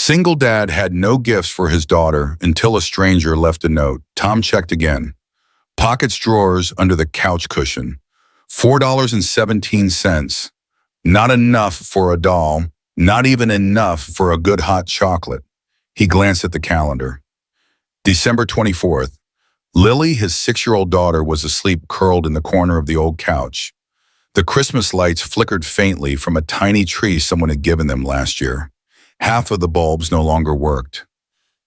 SingleDad had no gifts for his daughter until a stranger left a note. Tom checked again. Pockets drawers under the couch cushion. $4.17. Not enough for a doll. Not even enough for a good hot chocolate. He glanced at the calendar. December 24th. Lily, his 6-year-old daughter, was asleep curled in the corner of the old couch. The Christmas lights flickered faintly from a tiny tree someone had given them last year. Half of the bulbs no longer worked.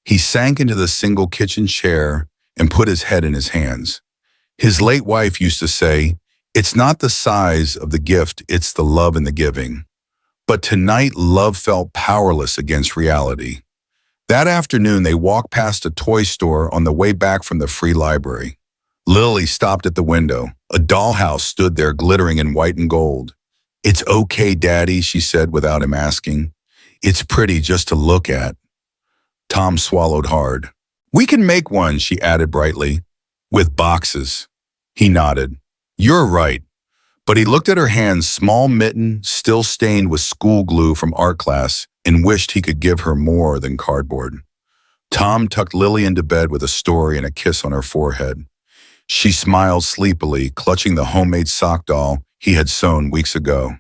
He sank into the single kitchen chair and put his head in his hands. His late wife used to say, "It's not the size of the gift, it's the love in the giving." But tonight, love felt powerless against reality. That afternoon, they walked past a toy store on the way back from the free library. Lily stopped at the window. A dollhouse stood there glittering in white and gold. "It's okay, Daddy," she said without him asking. "It's pretty just to look at." Tom swallowed hard. "We can make one," she added brightly. "With boxes." He nodded. "You're right." But he looked at her hands, small mitten, still stained with school glue from art class, and wished he could give her more than cardboard. Tom tucked Lily into bed with a story and a kiss on her forehead. She smiled sleepily, clutching the homemade sock doll he had sewn weeks ago.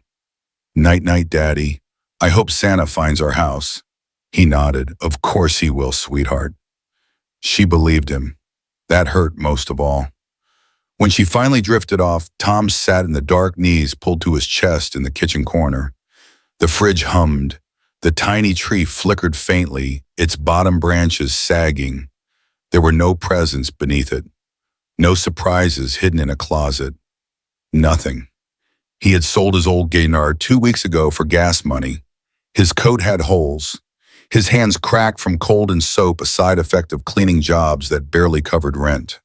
"Night-night, Daddy. I hope Santa finds our house." He nodded. "Of course he will, sweetheart." She believed him. That hurt most of all. When she finally drifted off, Tom sat in the dark, knees pulled to his chest in the kitchen corner. The fridge hummed. The tiny tree flickered faintly, its bottom branches sagging. There were no presents beneath it. No surprises hidden in a closet. Nothing. He had sold his old Gaynard 2 weeks ago for gas money. His coat had holes. His hands cracked from cold and soap, a side effect of cleaning jobs that barely covered rent.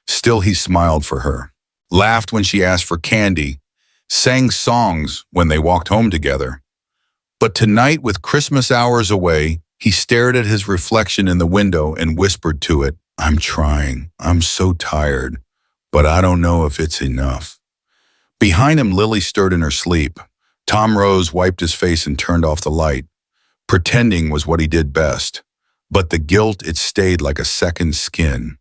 Still, he smiled for her, laughed when she asked for candy, sang songs when they walked home together. But tonight, with Christmas hours away, he stared at his reflection in the window and whispered to it, "I'm trying. I'm so tired, but I don't know if it's enough." Behind him, Lily stirred in her sleep. Tom rose, wiped his face, and turned off the light. Pretending was what he did best, but the guilt, it stayed like a second skin.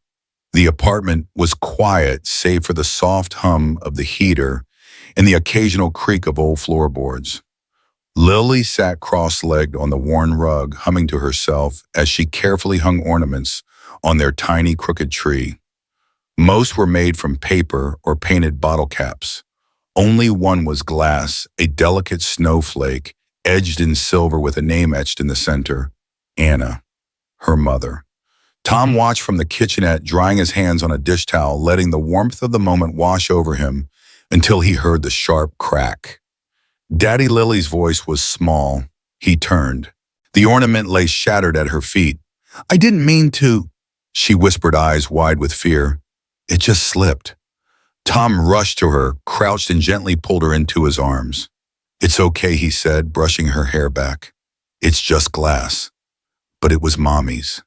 The apartment was quiet, save for the soft hum of the heater and the occasional creak of old floorboards. Lily sat cross-legged on the worn rug, humming to herself as she carefully hung ornaments on their tiny crooked tree. Most were made from paper or painted bottle caps. Only one was glass, a delicate snowflake, edged in silver with a name etched in the center, Anna, her mother. Tom watched from the kitchenette, drying his hands on a dish towel, letting the warmth of the moment wash over him until he heard the sharp crack. Daddy Lily's voice was small. He turned. The ornament lay shattered at her feet. "I didn't mean to," she whispered, eyes wide with fear. "It just slipped." Tom rushed to her, crouched and gently pulled her into his arms. "It's okay," he said, brushing her hair back. "It's just glass." "But it was Mommy's."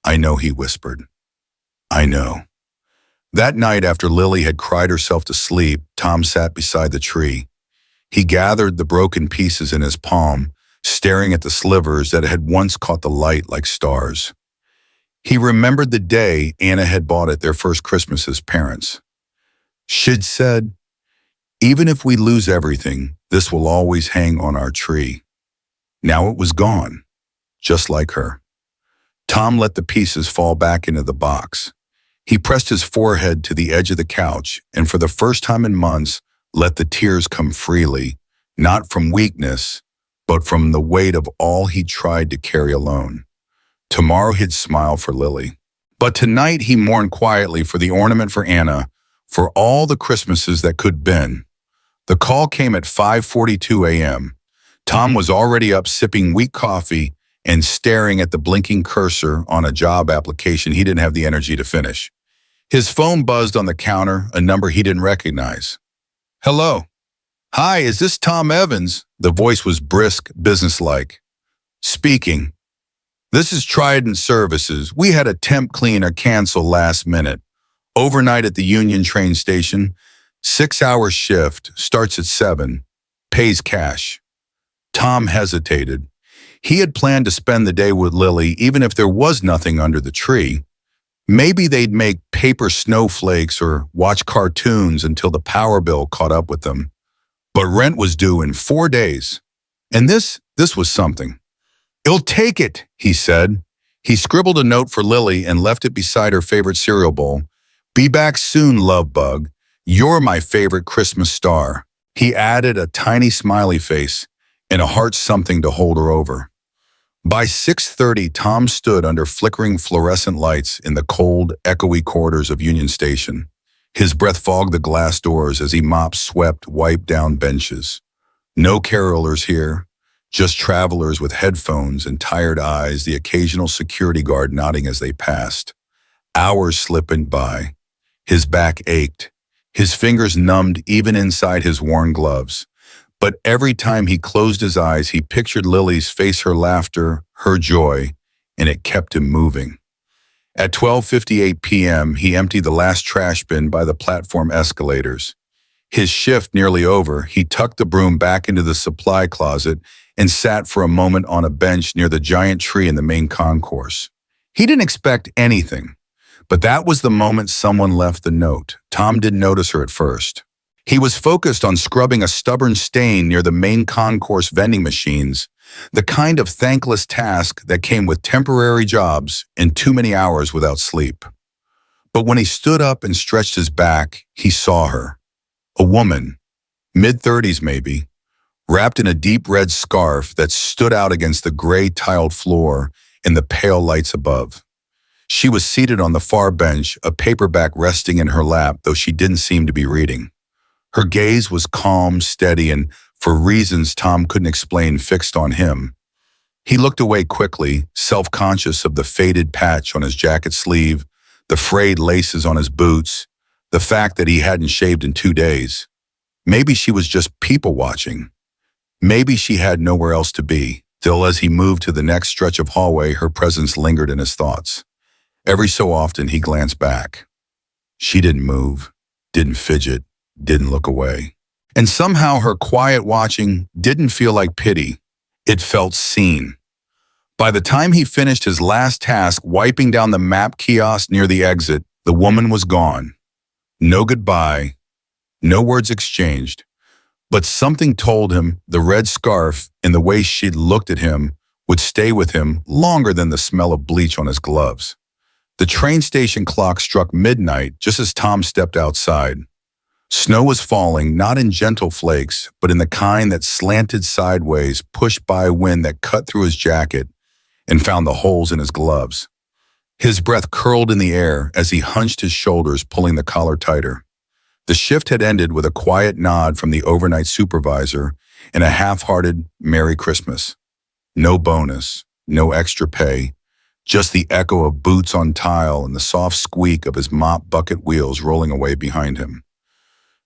"I know," he whispered. "I know." That night, after Lily had cried herself to sleep, Tom sat beside the tree. He gathered the broken pieces in his palm, staring at the slivers that had once caught the light like stars. He remembered the day Anna had bought it their first Christmas as parents. She'd said, "Even if we lose everything, this will always hang on our tree." Now it was gone, just like her. Tom let the pieces fall back into the box. He pressed his forehead to the edge of the couch, and for the first time in months, let the tears come freely, not from weakness, but from the weight of all he tried to carry alone. Tomorrow he'd smile for Lily. But tonight he mourned quietly for the ornament for Anna, for all the Christmases that could been. The call came at 5:42 a.m. Tom was already up sipping weak coffee and staring at the blinking cursor on a job application he didn't have the energy to finish. His phone buzzed on the counter, a number he didn't recognize. "Hello." "Hi, is this Tom Evans?" The voice was brisk, businesslike. "Speaking." "This is Trident Services. We had a temp cleaner cancel last minute. Overnight at the Union train station. 6-hour shift, starts at 7, pays cash." Tom hesitated. He had planned to spend the day with Lily even if there was nothing under the tree. Maybe they'd make paper snowflakes or watch cartoons until the power bill caught up with them. But rent was due in 4 days. And this was something. "You'll take it," he said. He scribbled a note for Lily and left it beside her favorite cereal bowl. "Be back soon, love bug. You're my favorite Christmas star." He added a tiny smiley face and a heart something to hold her over. By 6:30, Tom stood under flickering fluorescent lights in the cold, echoey corridors of Union Station. His breath fogged the glass doors as he mopped, swept, wiped down benches. No carolers here, just travelers with headphones and tired eyes, the occasional security guard nodding as they passed. Hours slipping by. His back ached. His fingers numbed even inside his worn gloves. But every time he closed his eyes, he pictured Lily's face, her laughter, her joy, and it kept him moving. At 12:58 p.m., he emptied the last trash bin by the platform escalators. His shift nearly over, he tucked the broom back into the supply closet and sat for a moment on a bench near the giant tree in the main concourse. He didn't expect anything, but that was the moment someone left the note. Tom didn't notice her at first. He was focused on scrubbing a stubborn stain near the main concourse vending machines, the kind of thankless task that came with temporary jobs and too many hours without sleep. But when he stood up and stretched his back, he saw her. A woman, mid-30s maybe, wrapped in a deep red scarf that stood out against the gray tiled floor and the pale lights above. She was seated on the far bench, a paperback resting in her lap, though she didn't seem to be reading. Her gaze was calm, steady, and, for reasons Tom couldn't explain, fixed on him. He looked away quickly, self-conscious of the faded patch on his jacket sleeve, the frayed laces on his boots, the fact that he hadn't shaved in 2 days. Maybe she was just people-watching. Maybe she had nowhere else to be. Still, as he moved to the next stretch of hallway, her presence lingered in his thoughts. Every so often, he glanced back. She didn't move, didn't fidget, didn't look away. And somehow her quiet watching didn't feel like pity. It felt seen. By the time he finished his last task, wiping down the map kiosk near the exit, the woman was gone. No goodbye, no words exchanged. But something told him the red scarf and the way she'd looked at him would stay with him longer than the smell of bleach on his gloves. The train station clock struck midnight just as Tom stepped outside. Snow was falling, not in gentle flakes, but in the kind that slanted sideways, pushed by a wind that cut through his jacket and found the holes in his gloves. His breath curled in the air as he hunched his shoulders, pulling the collar tighter. The shift had ended with a quiet nod from the overnight supervisor and a half-hearted Merry Christmas. No bonus, no extra pay, just the echo of boots on tile and the soft squeak of his mop bucket wheels rolling away behind him.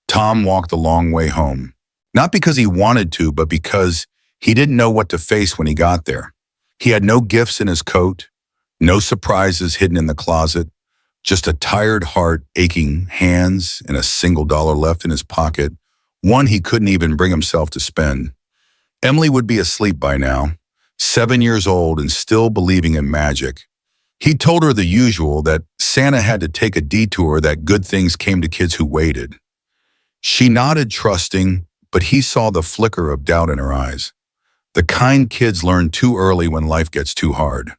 Tom walked the long way home, not because he wanted to, but because he didn't know what to face when he got there. He had no gifts in his coat, no surprises hidden in the closet, just a tired heart, aching hands, and a $1 left in his pocket, one he couldn't even bring himself to spend. Emily would be asleep by now, 7 years old and still believing in magic. He told her the usual, that Santa had to take a detour, that good things came to kids who waited. She nodded, trusting, but he saw the flicker of doubt in her eyes. The kind kids learn too early when life gets too hard.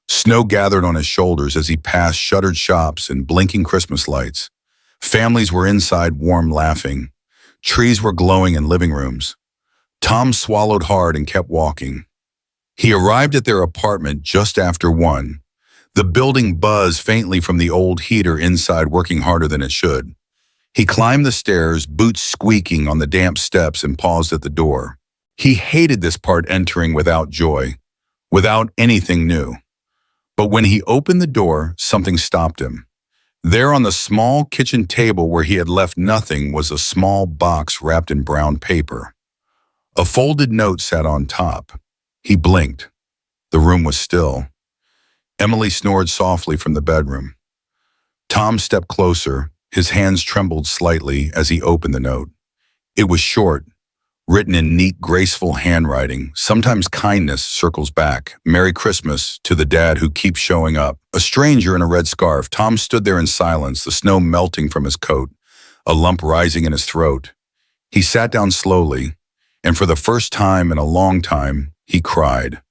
Snow gathered on his shoulders as he passed shuttered shops and blinking Christmas lights. Families were inside, warm, laughing. Trees were glowing in living rooms. Tom swallowed hard and kept walking. He arrived at their apartment just after 1. The building buzzed faintly from the old heater inside, working harder than it should. He climbed the stairs, boots squeaking on the damp steps, and paused at the door. He hated this part, entering without joy, without anything new. But when he opened the door, something stopped him. There on the small kitchen table where he had left nothing was a small box wrapped in brown paper. A folded note sat on top. He blinked. The room was still. Emily snored softly from the bedroom. Tom stepped closer. His hands trembled slightly as he opened the note. It was short, written in neat, graceful handwriting. Sometimes kindness circles back. Merry Christmas to the dad who keeps showing up. A stranger in a red scarf. Tom stood there in silence, the snow melting from his coat, a lump rising in his throat. He sat down slowly, and for the first time in a long time, he cried.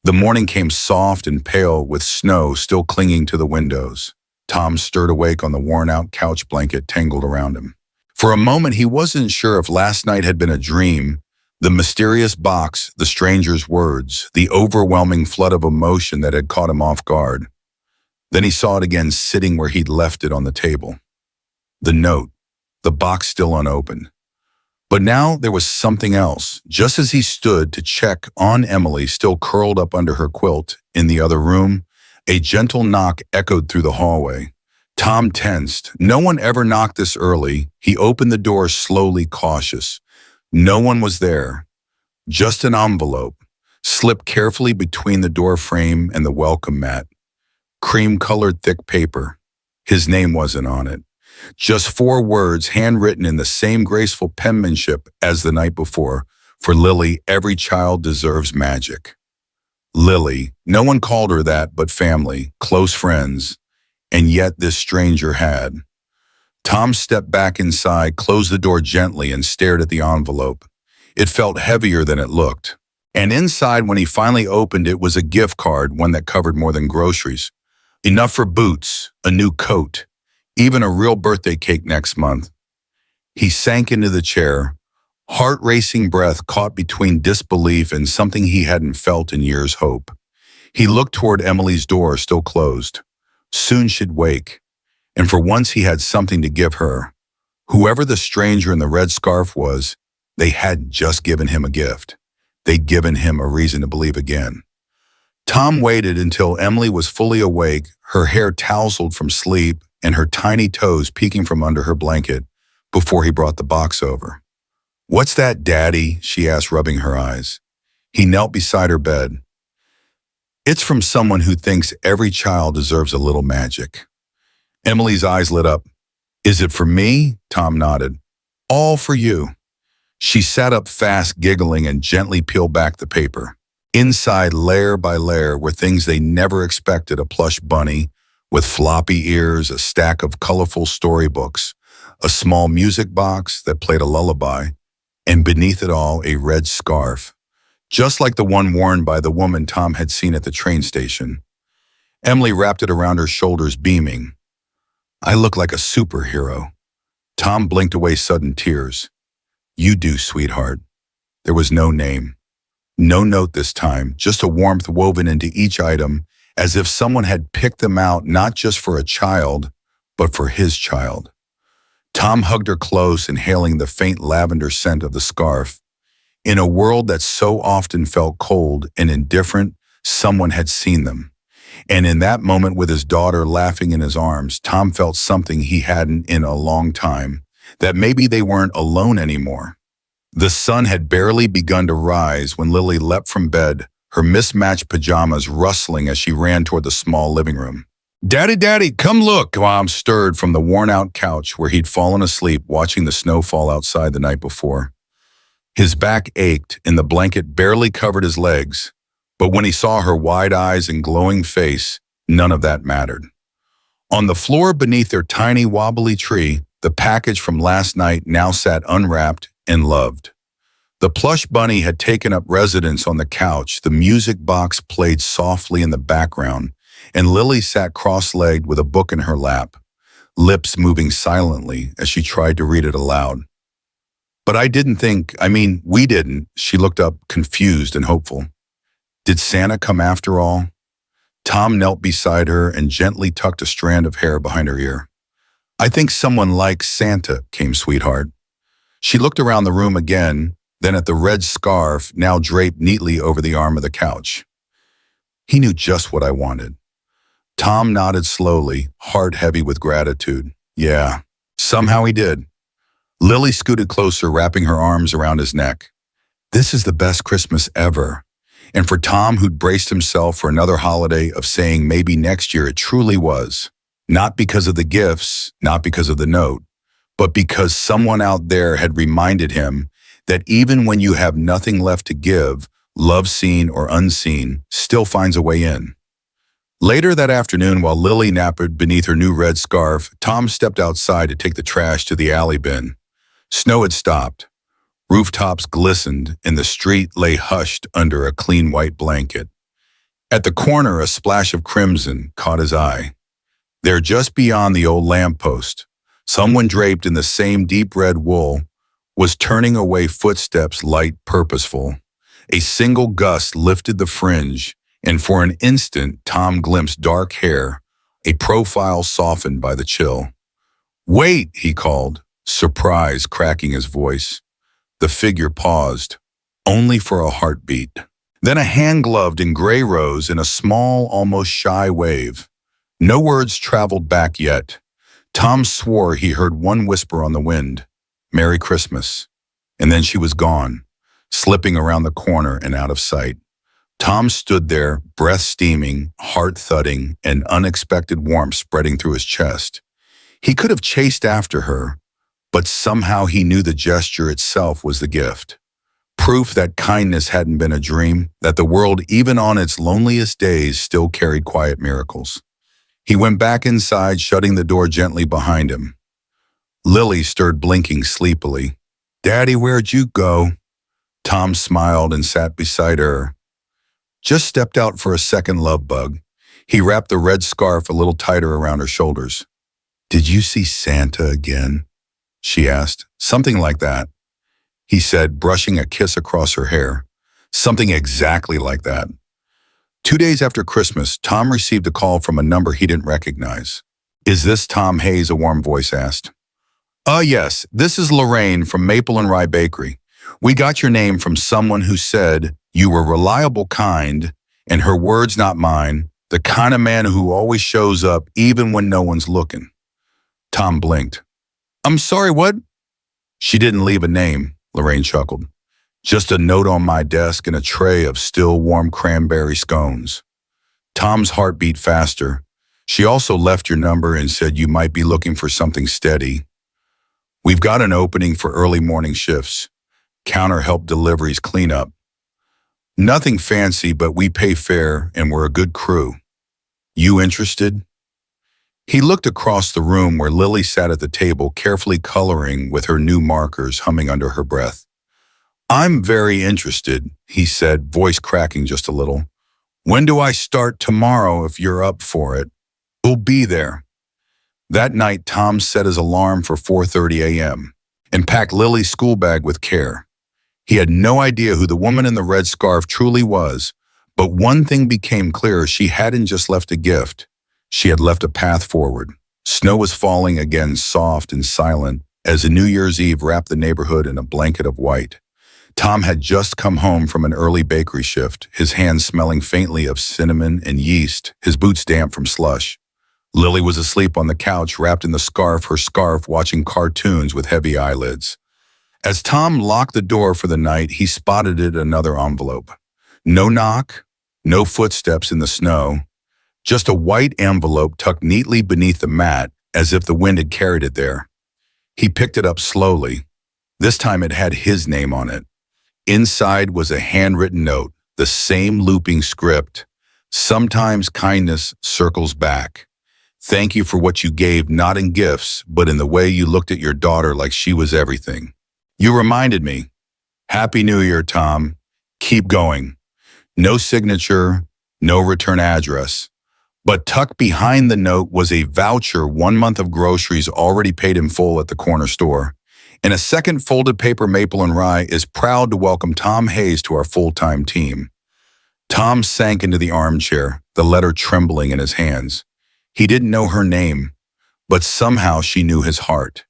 The morning came soft and pale with snow still clinging to the windows. Tom stirred awake on the worn-out couch blanket tangled around him. For a moment, he wasn't sure if last night had been a dream, the mysterious box, the stranger's words, the overwhelming flood of emotion that had caught him off guard. Then he saw it again sitting where he'd left it on the table. The note, the box still unopened. But now there was something else. Just as he stood to check on Emily, still curled up under her quilt in the other room, a gentle knock echoed through the hallway. Tom tensed. No one ever knocked this early. He opened the door slowly, cautious. No one was there. Just an envelope, slipped carefully between the door frame and the welcome mat. Cream-colored thick paper. His name wasn't on it. Just 4 words handwritten in the same graceful penmanship as the night before. For Lily, every child deserves magic. Lily. No one called her that but family, close friends. And yet this stranger had. Tom stepped back inside, closed the door gently, and stared at the envelope. It felt heavier than it looked. And inside, when he finally opened it, was a gift card, one that covered more than groceries. Enough for boots, a new coat, even a real birthday cake next month. He sank into the chair, heart-racing breath caught between disbelief and something he hadn't felt in years' hope. He looked toward Emily's door, still closed. Soon she'd wake, and for once he had something to give her. Whoever the stranger in the red scarf was, they hadn't just given him a gift. They'd given him a reason to believe again. Tom waited until Emily was fully awake, her hair tousled from sleep and her tiny toes peeking from under her blanket, before he brought the box over. "What's that, Daddy?" she asked, rubbing her eyes. He knelt beside her bed. "It's from someone who thinks every child deserves a little magic." Emily's eyes lit up. "Is it for me?" Tom nodded. "All for you." She sat up fast, giggling, and gently peeled back the paper. Inside, layer by layer, were things they never expected: a plush bunny with floppy ears, a stack of colorful storybooks, a small music box that played a lullaby, and beneath it all, a red scarf, just like the one worn by the woman Tom had seen at the train station. Emily wrapped it around her shoulders, beaming. "I look like a superhero." Tom blinked away sudden tears. "You do, sweetheart." There was no name. No note this time, just a warmth woven into each item, as if someone had picked them out not just for a child, but for his child. Tom hugged her close, inhaling the faint lavender scent of the scarf. In a world that so often felt cold and indifferent, someone had seen them. And in that moment, with his daughter laughing in his arms, Tom felt something he hadn't in a long time, that maybe they weren't alone anymore. The sun had barely begun to rise when Lily leapt from bed, her mismatched pajamas rustling as she ran toward the small living room. "Daddy, Daddy, come look!" Mom stirred from the worn-out couch where he'd fallen asleep watching the snow fall outside the night before. His back ached and the blanket barely covered his legs, but when he saw her wide eyes and glowing face, none of that mattered. On the floor beneath their tiny wobbly tree, the package from last night now sat unwrapped and loved. The plush bunny had taken up residence on the couch, the music box played softly in the background, and Lily sat cross-legged with a book in her lap, lips moving silently as she tried to read it aloud. "But we didn't." She looked up, confused and hopeful. "Did Santa come after all?" Tom knelt beside her and gently tucked a strand of hair behind her ear. "I think someone likes Santa," came sweetheart. She looked around the room again, then at the red scarf now draped neatly over the arm of the couch. "He knew just what I wanted." Tom nodded slowly, heart heavy with gratitude. "Yeah, somehow he did." Lily scooted closer, wrapping her arms around his neck. "This is the best Christmas ever." And for Tom, who'd braced himself for another holiday of saying maybe next year, it truly was. Not because of the gifts, not because of the note, but because someone out there had reminded him that even when you have nothing left to give, love seen or unseen still finds a way in. Later that afternoon, while Lily napped beneath her new red scarf, Tom stepped outside to take the trash to the alley bin. Snow had stopped. Rooftops glistened, and the street lay hushed under a clean white blanket. At the corner, a splash of crimson caught his eye. There, just beyond the old lamppost, someone draped in the same deep red wool was turning away, footsteps light, purposeful. A single gust lifted the fringe, and for an instant Tom glimpsed dark hair, a profile softened by the chill. "Wait," he called, surprise cracking his voice. The figure paused, only for a heartbeat. Then a hand gloved in gray rose in a small, almost shy wave. No words traveled back yet. Tom swore he heard one whisper on the wind, "Merry Christmas." And then she was gone, slipping around the corner and out of sight. Tom stood there, breath steaming, heart thudding, and unexpected warmth spreading through his chest. He could have chased after her, but somehow he knew the gesture itself was the gift. Proof that kindness hadn't been a dream, that the world, even on its loneliest days, still carried quiet miracles. He went back inside, shutting the door gently behind him. Lily stirred, blinking sleepily. "Daddy, where'd you go?" Tom smiled and sat beside her. "Just stepped out for a second, love bug." He wrapped the red scarf a little tighter around her shoulders. "Did you see Santa again?" she asked. "Something like that," he said, brushing a kiss across her hair. "Something exactly like that." 2 days after Christmas, Tom received a call from a number he didn't recognize. "Is this Tom Hayes?" a warm voice asked. Yes, this is Lorraine from Maple and Rye Bakery. We got your name from someone who said you were reliable, kind, and her words, not mine, the kind of man who always shows up even when no one's looking." Tom blinked. "I'm sorry, what?" "She didn't leave a name," Lorraine chuckled. "Just a note on my desk and a tray of still warm cranberry scones." Tom's heart beat faster. "She also left your number and said you might be looking for something steady. We've got an opening for early morning shifts. Counter help, deliveries, cleanup. Nothing fancy, but we pay fair and we're a good crew. You interested?" He looked across the room where Lily sat at the table, carefully coloring with her new markers, humming under her breath. "I'm very interested," he said, voice cracking just a little. "When do I start?" "Tomorrow, if you're up for it. We'll be there." That night, Tom set his alarm for 4:30 a.m. and packed Lily's school bag with care. He had no idea who the woman in the red scarf truly was, but one thing became clear: she hadn't just left a gift. She had left a path forward. Snow was falling again, soft and silent, as a New Year's Eve wrapped the neighborhood in a blanket of white. Tom had just come home from an early bakery shift, his hands smelling faintly of cinnamon and yeast, his boots damp from slush. Lily was asleep on the couch, wrapped in her scarf, watching cartoons with heavy eyelids. As Tom locked the door for the night, he spotted another envelope. No knock, no footsteps in the snow, just a white envelope tucked neatly beneath the mat, as if the wind had carried it there. He picked it up slowly. This time it had his name on it. Inside was a handwritten note, the same looping script. "Sometimes kindness circles back. Thank you for what you gave, not in gifts, but in the way you looked at your daughter like she was everything. You reminded me. Happy New Year, Tom. Keep going." No signature, no return address. But tucked behind the note was a voucher, 1 month of groceries already paid in full at the corner store. And a second folded paper. "Maple and Rye is proud to welcome Tom Hayes to our full-time team." Tom sank into the armchair, the letter trembling in his hands. He didn't know her name, but somehow she knew his heart.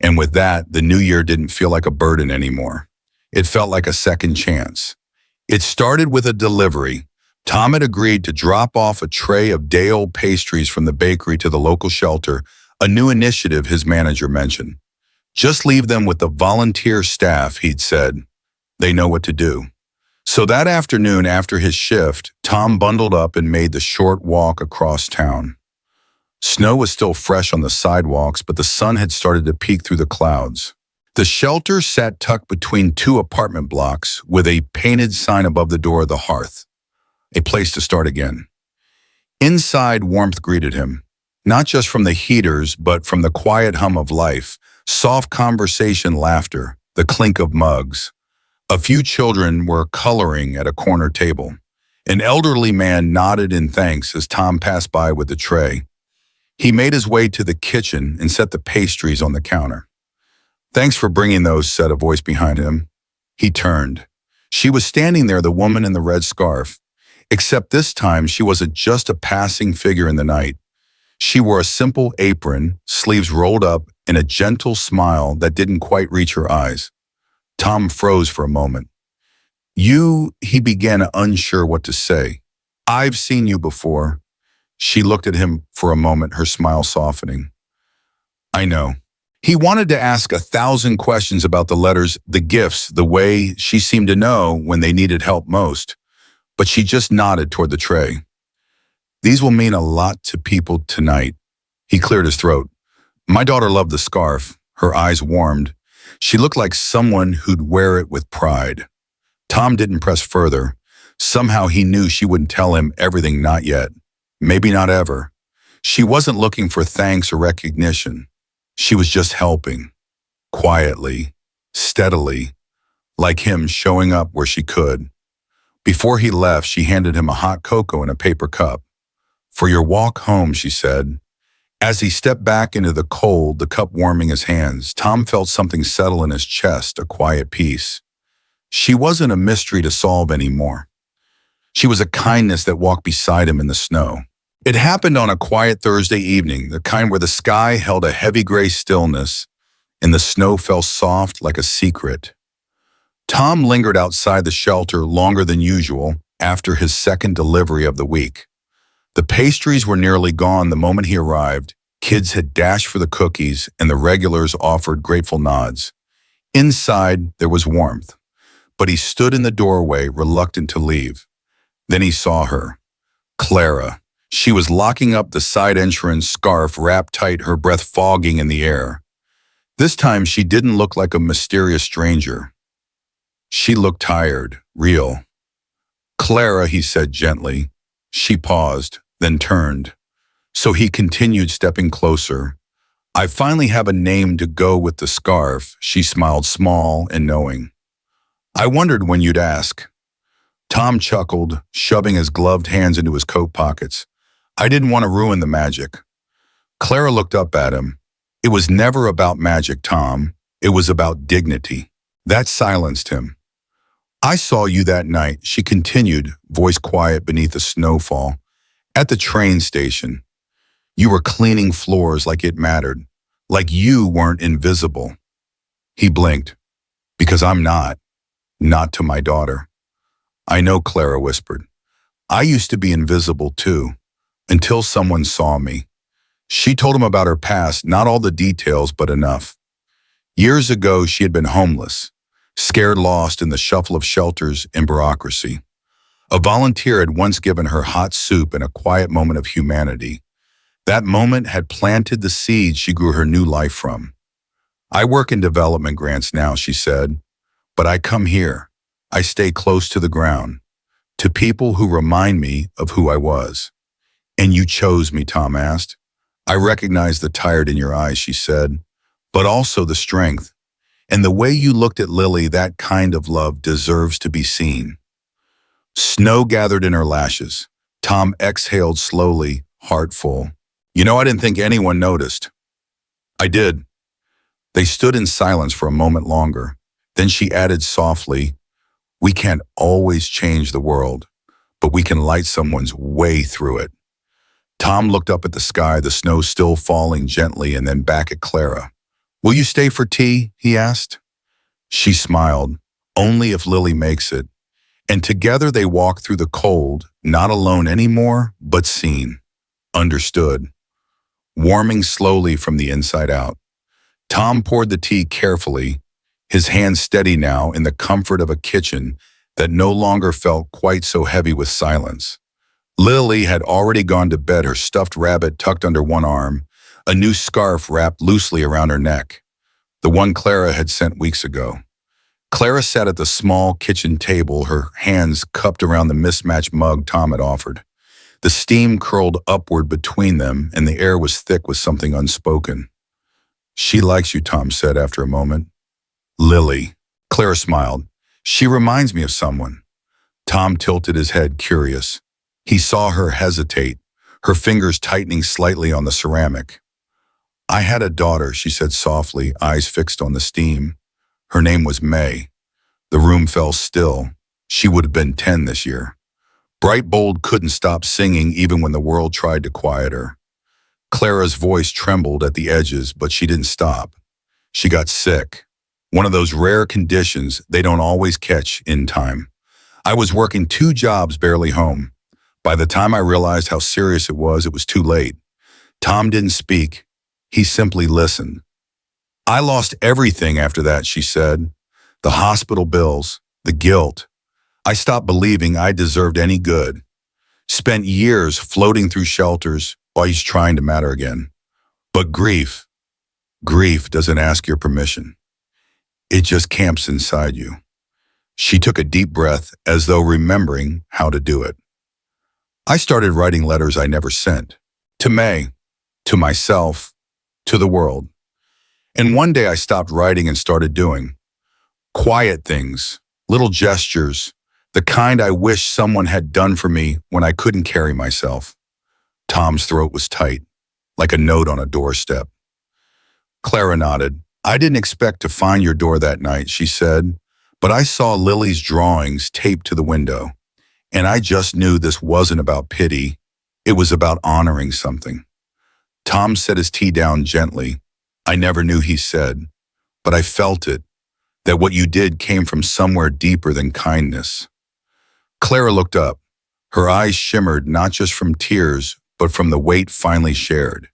And with that, the new year didn't feel like a burden anymore. It felt like a second chance. It started with a delivery. Tom had agreed to drop off a tray of day-old pastries from the bakery to the local shelter, a new initiative his manager mentioned. "Just leave them with the volunteer staff," he'd said. "They know what to do." So that afternoon after his shift, Tom bundled up and made the short walk across town. Snow was still fresh on the sidewalks, but the sun had started to peek through the clouds. The shelter sat tucked between two apartment blocks with a painted sign above the door of the hearth, a place to start again. Inside, warmth greeted him, not just from the heaters, but from the quiet hum of life, soft conversation, laughter, the clink of mugs. A few children were coloring at a corner table. An elderly man nodded in thanks as Tom passed by with the tray. He made his way to the kitchen and set the pastries on the counter. "Thanks for bringing those," said a voice behind him. He turned. She was standing there, the woman in the red scarf. Except this time, she wasn't just a passing figure in the night. She wore a simple apron, sleeves rolled up, and a gentle smile that didn't quite reach her eyes. Tom froze for a moment. He began, unsure what to say. "I've seen you before." She looked at him for a moment, her smile softening. "I know." He wanted to ask 1,000 questions about the letters, the gifts, the way she seemed to know when they needed help most. But she just nodded toward the tray. "These will mean a lot to people tonight." He cleared his throat. "My daughter loved the scarf." Her eyes warmed. She looked like someone who'd wear it with pride. Tom didn't press further. Somehow he knew she wouldn't tell him everything, not yet. Maybe not ever. She wasn't looking for thanks or recognition. She was just helping. Quietly, steadily, like him showing up where she could. Before he left, she handed him a hot cocoa in a paper cup. "For your walk home," she said. As he stepped back into the cold, the cup warming his hands, Tom felt something settle in his chest, a quiet peace. She wasn't a mystery to solve anymore. She was a kindness that walked beside him in the snow. It happened on a quiet Thursday evening, the kind where the sky held a heavy gray stillness and the snow fell soft like a secret. Tom lingered outside the shelter longer than usual after his second delivery of the week. The pastries were nearly gone the moment he arrived. Kids had dashed for the cookies, and the regulars offered grateful nods. Inside, there was warmth, but he stood in the doorway, reluctant to leave. Then he saw her. Clara. She was locking up the side entrance, scarf wrapped tight, her breath fogging in the air. This time, she didn't look like a mysterious stranger. She looked tired, real. "Clara," he said gently. She paused, then turned. So he continued, stepping closer. "I finally have a name to go with the scarf," she smiled, small and knowing. "I wondered when you'd ask." Tom chuckled, shoving his gloved hands into his coat pockets. "I didn't want to ruin the magic." Clara looked up at him. "It was never about magic, Tom. It was about dignity." That silenced him. "I saw you that night," she continued, voice quiet beneath the snowfall. "At the train station. You were cleaning floors like it mattered, like you weren't invisible." He blinked. "Because I'm not. Not to my daughter." "I know," Clara whispered. "I used to be invisible too, until someone saw me." She told him about her past, not all the details, but enough. Years ago, she had been homeless, scared, lost in the shuffle of shelters and bureaucracy. A volunteer had once given her hot soup and a quiet moment of humanity. That moment had planted the seed she grew her new life from. "I work in development grants now," she said, "but I come here. I stay close to the ground, to people who remind me of who I was." "And you chose me?" Tom asked. "I recognize the tired in your eyes," she said, "but also the strength. And the way you looked at Lily, that kind of love deserves to be seen." Snow gathered in her lashes. Tom exhaled slowly, heart full. I didn't think anyone noticed." "I did." They stood in silence for a moment longer. Then she added softly, "We can't always change the world, but we can light someone's way through it." Tom looked up at the sky, the snow still falling gently, and then back at Clara. "Will you stay for tea?" he asked. She smiled. "Only if Lily makes it." And together they walked through the cold, not alone anymore, but seen, understood, warming slowly from the inside out. Tom poured the tea carefully, his hands steady now in the comfort of a kitchen that no longer felt quite so heavy with silence. Lily had already gone to bed, her stuffed rabbit tucked under one arm, a new scarf wrapped loosely around her neck. the one Clara had sent weeks ago. Clara sat at the small kitchen table, her hands cupped around the mismatched mug Tom had offered. The steam curled upward between them, and the air was thick with something unspoken. "She likes you," Tom said after a moment. "Lily." Clara smiled. "She reminds me of someone." Tom tilted his head, curious. He saw her hesitate, her fingers tightening slightly on the ceramic. "I had a daughter," she said softly, eyes fixed on the steam. "Her name was May." The room fell still. She would have been 10 this year. Bright Bold couldn't stop singing even when the world tried to quiet her. Clara's voice trembled at the edges, but she didn't stop. She got sick. One of those rare conditions they don't always catch in time. "I was working 2 jobs, barely home. By the time I realized how serious it was too late." Tom didn't speak. He simply listened. "I lost everything after that," she said. "The hospital bills, the guilt. I stopped believing I deserved any good. Spent years floating through shelters, always trying to matter again. But grief doesn't ask your permission. It just camps inside you." She took a deep breath as though remembering how to do it. "I started writing letters I never sent. To May, to myself, to the world. And one day I stopped writing and started doing. Quiet things, little gestures, the kind I wish someone had done for me when I couldn't carry myself." Tom's throat was tight, like a note on a doorstep. Clara nodded. "I didn't expect to find your door that night," she said, "but I saw Lily's drawings taped to the window, and I just knew this wasn't about pity. It was about honoring something." Tom set his tea down gently. "I never knew," he said, "but I felt it, that what you did came from somewhere deeper than kindness." Clara looked up. Her eyes shimmered not just from tears, but from the weight finally shared.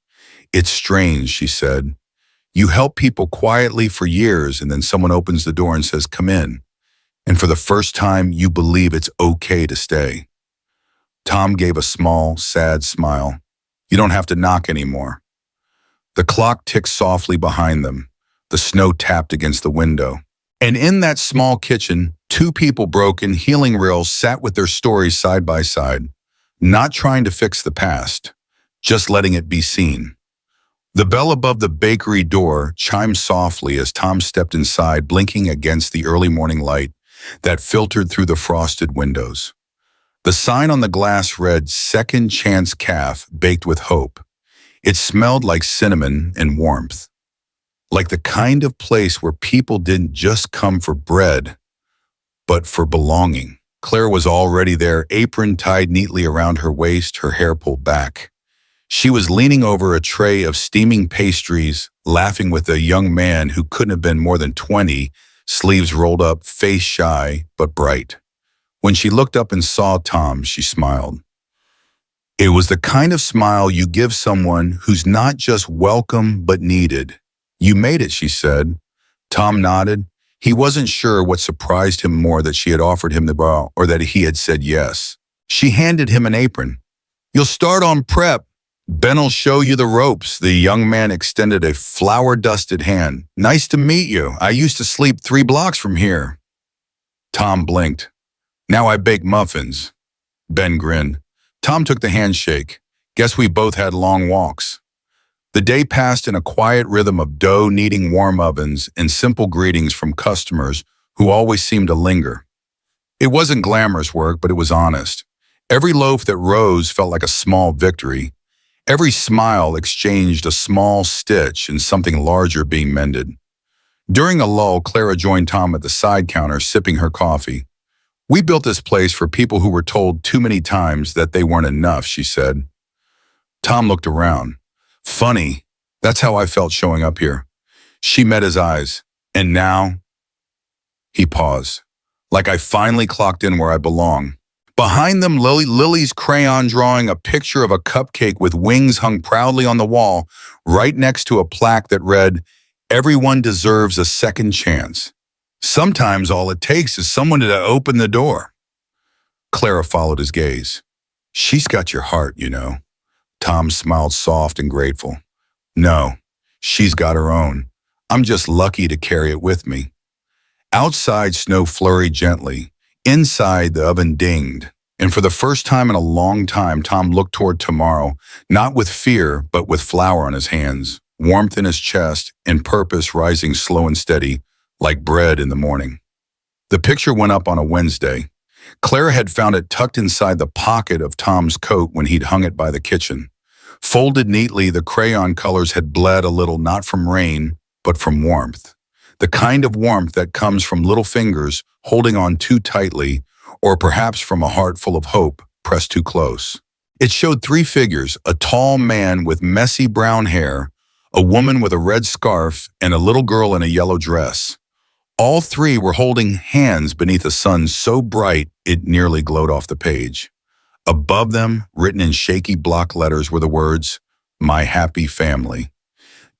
"It's strange," she said. "You help people quietly for years, and then someone opens the door and says, 'Come in.' And for the first time, you believe it's okay to stay." Tom gave a small, sad smile. "You don't have to knock anymore." The clock ticked softly behind them. The snow tapped against the window. And in that small kitchen, 2 people broken, healing reels sat with their stories side by side, not trying to fix the past, just letting it be seen. The bell above the bakery door chimed softly as Tom stepped inside, blinking against the early morning light that filtered through the frosted windows. The sign on the glass read, "Second Chance Calf, baked with hope." It smelled like cinnamon and warmth, like the kind of place where people didn't just come for bread, but for belonging. Claire was already there, apron tied neatly around her waist, her hair pulled back. She was leaning over a tray of steaming pastries, laughing with a young man who couldn't have been more than 20, sleeves rolled up, face shy but bright. When she looked up and saw Tom, she smiled. It was the kind of smile you give someone who's not just welcome but needed. "You made it," she said. Tom nodded. He wasn't sure what surprised him more, that she had offered him the bra or that he had said yes. She handed him an apron. "You'll start on prep. Ben'll show you the ropes." The young man extended a flour-dusted hand. "Nice to meet you. I used to sleep 3 blocks from here." Tom blinked. "Now I bake muffins." Ben grinned. Tom took the handshake. "Guess we both had long walks." The day passed in a quiet rhythm of dough kneading, warm ovens, and simple greetings from customers who always seemed to linger. It wasn't glamorous work, but it was honest. Every loaf that rose felt like a small victory. Every smile exchanged a small stitch in something larger being mended. During a lull, Clara joined Tom at the side counter, sipping her coffee. "We built this place for people who were told too many times that they weren't enough," she said. Tom looked around. "Funny, that's how I felt showing up here." She met his eyes. "And now?" He paused. "Like I finally clocked in where I belong." Behind them, Lily's crayon drawing a picture of a cupcake with wings hung proudly on the wall, right next to a plaque that read, "Everyone deserves a second chance. Sometimes all it takes is someone to open the door." Clara followed his gaze. "She's got your heart, you know." Tom smiled, soft and grateful. "No, she's got her own. I'm just lucky to carry it with me. Outside, snow flurried gently. Inside, the oven dinged. And for the first time in a long time, Tom looked toward tomorrow, not with fear, but with flour on his hands, warmth in his chest, and purpose rising slow and steady, like bread in the morning. The picture went up on a Wednesday. Clara had found it tucked inside the pocket of Tom's coat when he'd hung it by the kitchen. Folded neatly, the crayon colors had bled a little not from rain, but from warmth. The kind of warmth that comes from little fingers holding on too tightly, or perhaps from a heart full of hope pressed too close. It showed three figures, a tall man with messy brown hair, a woman with a red scarf, and a little girl in a yellow dress. All three were holding hands beneath a sun so bright it nearly glowed off the page. Above them, written in shaky block letters, were the words, "My happy family."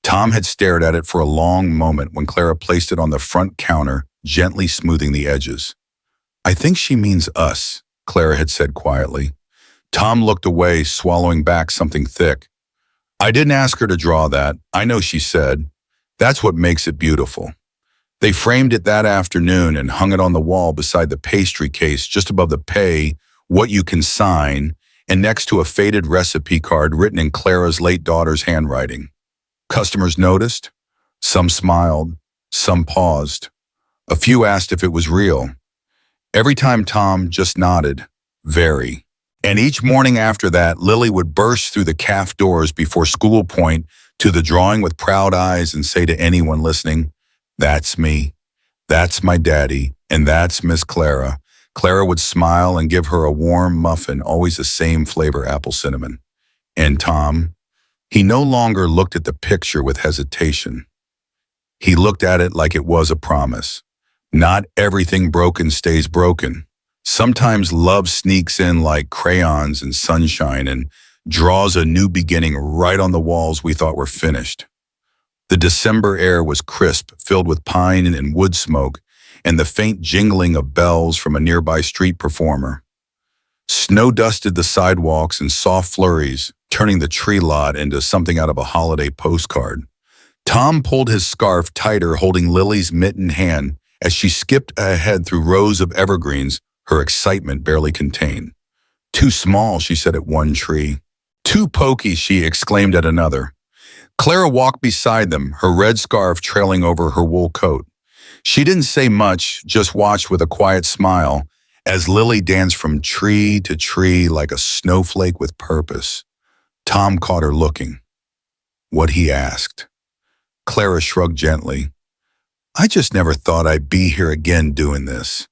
Tom had stared at it for a long moment when Clara placed it on the front counter, gently smoothing the edges. "I think she means us," Clara had said quietly. Tom looked away, swallowing back something thick. "I didn't ask her to draw that. I know she said. That's what makes it beautiful." They framed it that afternoon and hung it on the wall beside the pastry case just above the pay, what you can sign, and next to a faded recipe card written in Clara's late daughter's handwriting. Customers noticed. Some smiled. Some paused. A few asked if it was real. Every time Tom just nodded, "Very." And each morning after that, Lily would burst through the calf doors before school point to the drawing with proud eyes and say to anyone listening, "That's me. That's my daddy. And that's Miss Clara." Clara would smile and give her a warm muffin, always the same flavor, apple cinnamon. And Tom, he no longer looked at the picture with hesitation. He looked at it like it was a promise. Not everything broken stays broken. Sometimes love sneaks in like crayons and sunshine and draws a new beginning right on the walls we thought were finished. The December air was crisp, filled with pine and wood smoke, and the faint jingling of bells from a nearby street performer. Snow dusted the sidewalks in soft flurries, turning the tree lot into something out of a holiday postcard. Tom pulled his scarf tighter, holding Lily's mittened hand as she skipped ahead through rows of evergreens, her excitement barely contained. "Too small," she said at one tree. "Too pokey," she exclaimed at another. Clara walked beside them, her red scarf trailing over her wool coat. She didn't say much, just watched with a quiet smile as Lily danced from tree to tree like a snowflake with purpose. Tom caught her looking. "What?" he asked. Clara shrugged gently. "I just never thought I'd be here again doing this.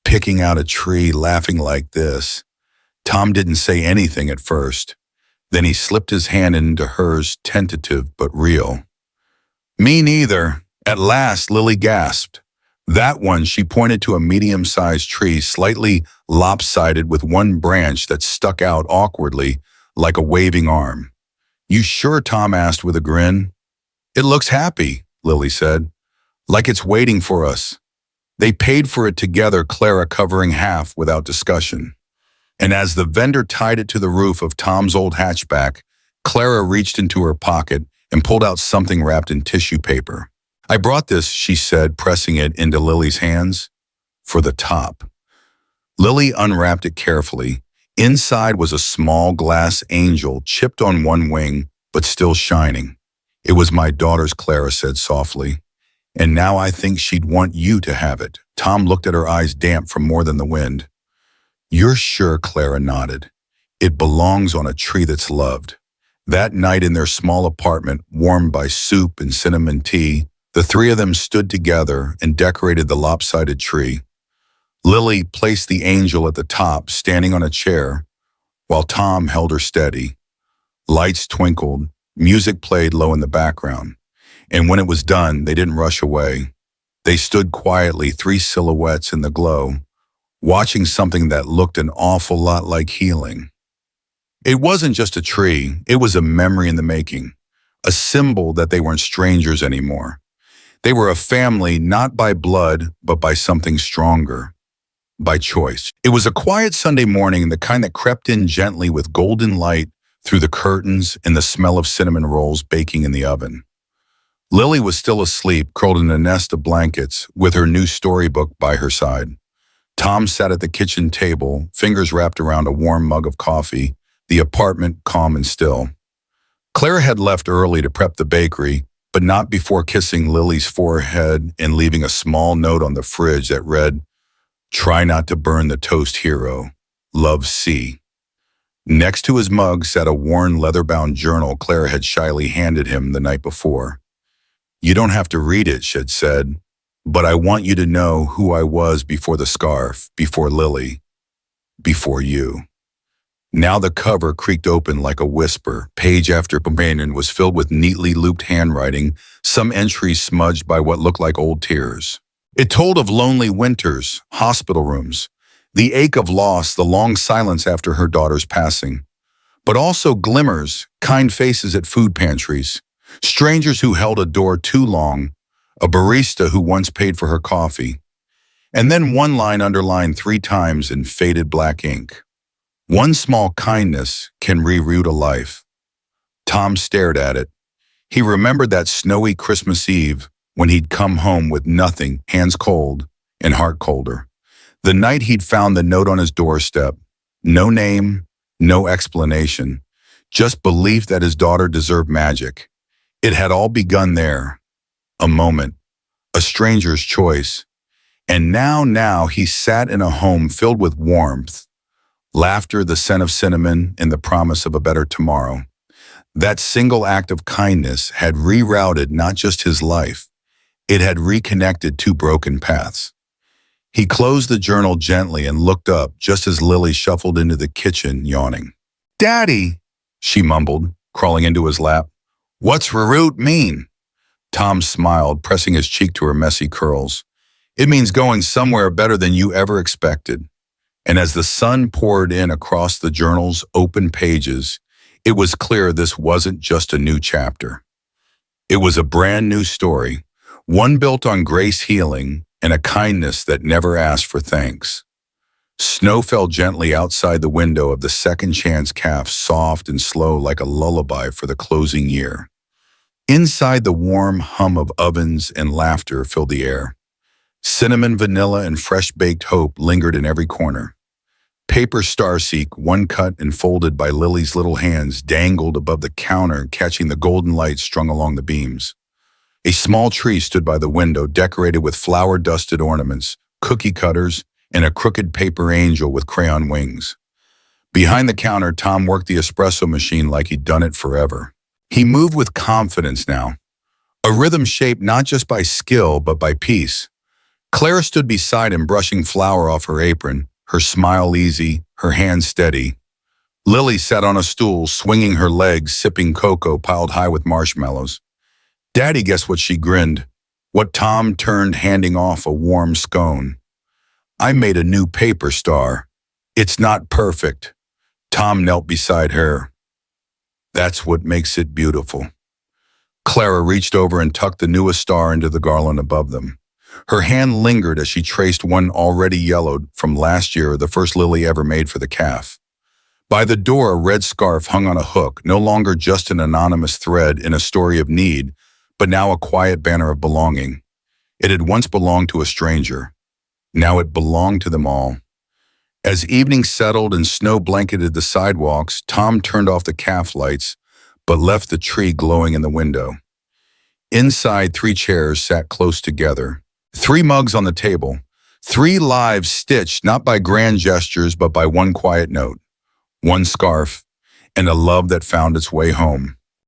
Picking out a tree, laughing like this." Tom didn't say anything at first. Then he slipped his hand into hers, tentative but real. "Me neither." At last, Lily gasped. "That one," she pointed to a medium-sized tree, slightly lopsided with one branch that stuck out awkwardly like a waving arm. "You sure?" Tom asked with a grin. "It looks happy," Lily said. "Like it's waiting for us." They paid for it together, Clara covering half without discussion. And as the vendor tied it to the roof of Tom's old hatchback, Clara reached into her pocket and pulled out something wrapped in tissue paper. "I brought this," she said, pressing it into Lily's hands, "for the top." Lily unwrapped it carefully. Inside was a small glass angel, chipped on one wing, but still shining. "It was my daughter's," Clara said softly. "And now I think she'd want you to have it." Tom looked at her, eyes damp from more than the wind. "You're sure?" Clara nodded. "It belongs on a tree that's loved." That night in their small apartment, warmed by soup and cinnamon tea, the three of them stood together and decorated the lopsided tree. Lily placed the angel at the top, standing on a chair, while Tom held her steady. Lights twinkled, music played low in the background, and when it was done, they didn't rush away. They stood quietly, three silhouettes in the glow, watching something that looked an awful lot like healing. It wasn't just a tree, it was a memory in the making, a symbol that they weren't strangers anymore. They were a family, not by blood, but by something stronger, by choice. It was a quiet Sunday morning, the kind that crept in gently with golden light through the curtains and the smell of cinnamon rolls baking in the oven. Lily was still asleep, curled in a nest of blankets, with her new storybook by her side. Tom sat at the kitchen table, fingers wrapped around a warm mug of coffee, the apartment calm and still. Clara had left early to prep the bakery, but not before kissing Lily's forehead and leaving a small note on the fridge that read, "Try not to burn the toast, hero. Love, C." Next to his mug sat a worn leather-bound journal Clara had shyly handed him the night before. "You don't have to read it," she had said, "but I want you to know who I was before the scarf, before Lily, before you." Now the cover creaked open like a whisper. Page after companion was filled with neatly looped handwriting, some entries smudged by what looked like old tears. It told of lonely winters, hospital rooms, the ache of loss, the long silence after her daughter's passing, but also glimmers, kind faces at food pantries, strangers who held a door too long, a barista who once paid for her coffee, and then one line underlined 3 times in faded black ink. "One small kindness can reroute a life." Tom stared at it. He remembered that snowy Christmas Eve when he'd come home with nothing, hands cold and heart colder. The night he'd found the note on his doorstep. No name, no explanation, just belief that his daughter deserved magic. It had all begun there. A moment, a stranger's choice. And now he sat in a home filled with warmth, laughter, the scent of cinnamon, and the promise of a better tomorrow. That single act of kindness had rerouted not just his life, it had reconnected 2 broken paths. He closed the journal gently and looked up just as Lily shuffled into the kitchen, yawning. "Daddy," she mumbled, crawling into his lap. "What's reroute mean?" Tom smiled, pressing his cheek to her messy curls. "It means going somewhere better than you ever expected." And as the sun poured in across the journal's open pages, it was clear this wasn't just a new chapter. It was a brand new story, one built on grace, healing, and a kindness that never asked for thanks. Snow fell gently outside the window of the Second Chance Cafe, soft and slow like a lullaby for the closing year. Inside, the warm hum of ovens and laughter filled the air. Cinnamon, vanilla, and fresh-baked hope lingered in every corner. Paper starseek, one cut and folded by Lily's little hands, dangled above the counter, catching the golden light strung along the beams. A small tree stood by the window, decorated with flower-dusted ornaments, cookie cutters, and a crooked paper angel with crayon wings. Behind the counter, Tom worked the espresso machine like he'd done it forever. He moved with confidence now, a rhythm shaped not just by skill but by peace. Clara stood beside him, brushing flour off her apron, her smile easy, her hands steady. Lily sat on a stool, swinging her legs, sipping cocoa piled high with marshmallows. Daddy, guess what? She grinned. What? Tom turned, handing off a warm scone. "I made a new paper star. It's not perfect." Tom knelt beside her. "That's what makes it beautiful." Clara reached over and tucked the newest star into the garland above them. Her hand lingered as she traced one already yellowed from last year, the first Lily ever made for the calf. By the door, a red scarf hung on a hook, no longer just an anonymous thread in a story of need, but now a quiet banner of belonging. It had once belonged to a stranger. Now it belonged to them all. As evening settled and snow blanketed the sidewalks, Tom turned off the calf lights, but left the tree glowing in the window. Inside, 3 chairs sat close together. 3 mugs on the table. 3 lives stitched not by grand gestures but by one quiet note, one scarf, and a love that found its way home.